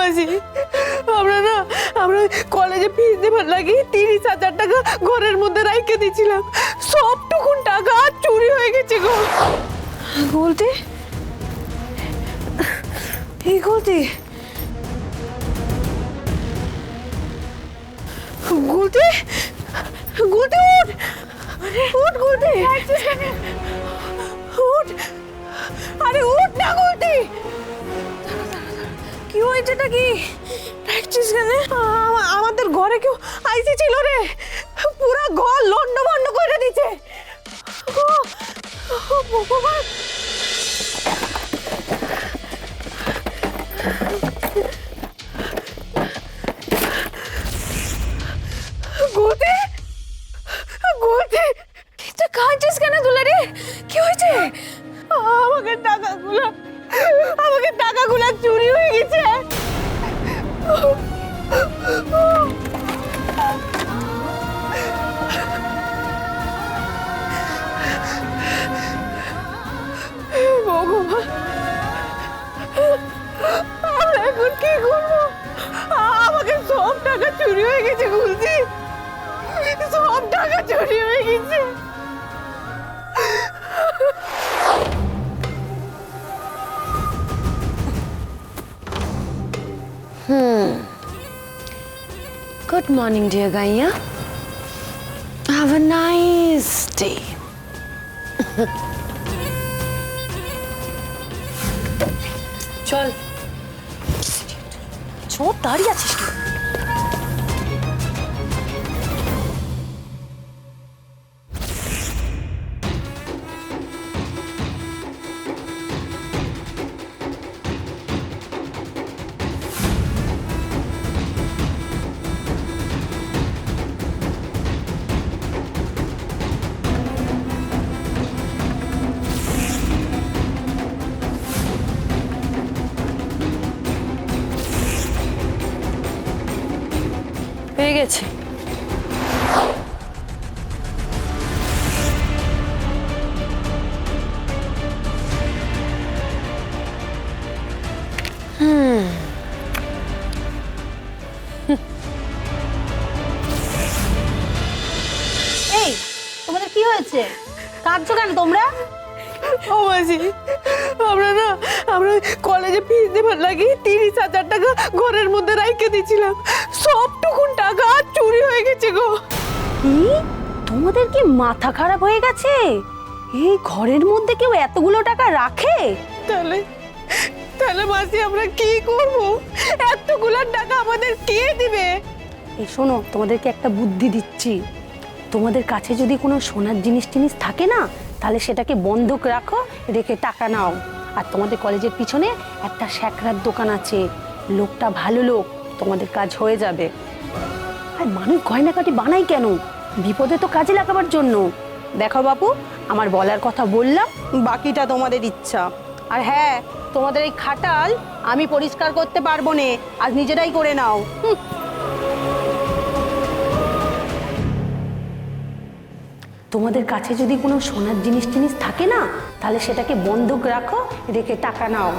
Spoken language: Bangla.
মাসি, আমরা কলেজে ফিস দেবার লাগি 30,000 টাকা ঘরের মধ্যে রাইখে দিয়েছিলাম। সবটুকুন টাকা চুরি হয়ে গেছে গো। বলতে এই বলতে গুলতে গুলতে উঠ গুলতে, উঠ, আরে উঠ না গুলতে। কি হয়েছেটা কি? ডাকছিস কেন? আমাদের ঘরে কেউ আইসি ছিল রে, পুরো ঘর লন্ড ভন্ড করে দিছে। ভগবান, গুলতে গুলতে, এটা কাঁদছিস কেন দুলারে? কি হয়েছে? আমাকে টাকাগুলো চুরি হয়ে গেছে। ভগবান, আমরা এখন কি করবো? আমাকে সব টাকা চুরি হয়ে গেছে গুলতি, সব টাকা চুরি হয়ে গেছে। Good morning, dear Gaia. Have a nice day. চল, ছোট দাঁড়িয়ে আছিস কি? পেয়ে গেছি। এই, তোমাদের কি হয়েছে? কাঁদছো কেন তোমরা? ও মাসি, আমরা কলেজে ফিস দেবার লাগি 30,000 টাকা ঘরের মধ্যে রাইখে দিয়েছিলাম। সবটুকুন টাকা চুরি হয়ে গেছে গো। কি? তোমাদের কি মাথা খারাপ হয়ে গেছে? এই ঘরের মধ্যে কেউ এতগুলো টাকা রাখে? তাহলে তাহলে মাসি আমরা কি করব? এতগুলো টাকা আমাদের কে দিবে? এই শোনো, তোমাদেরকে একটা বুদ্ধি দিচ্ছি। তোমাদের কাছে যদি কোনো সোনার জিনিস টিনিস থাকে না, তাহলে সেটাকে বন্ধক রাখো, রেখে টাকা নাও। আর তোমাদের কলেজের পিছনে একটা স্যাকরার দোকান আছে, লোকটা ভালো লোক, তোমাদের কাজ হয়ে যাবে। আর মানুষ গয়নাকাটি বানাই কেন? বিপদে তো কাজে লাগাবার জন্য। দেখো বাপু, আমার বলার কথা বললাম, বাকিটা তোমাদের ইচ্ছা। আর হ্যাঁ, তোমাদের এই খাটাল আমি পরিষ্কার করতে পারবো না, আজ নিজেরাই করে নাও। তোমাদের কাছে যদি কোনো সোনার জিনিস টিনিস থাকে না, তাহলে সেটাকে বন্ধক রাখো, রেখে টাকা নাও।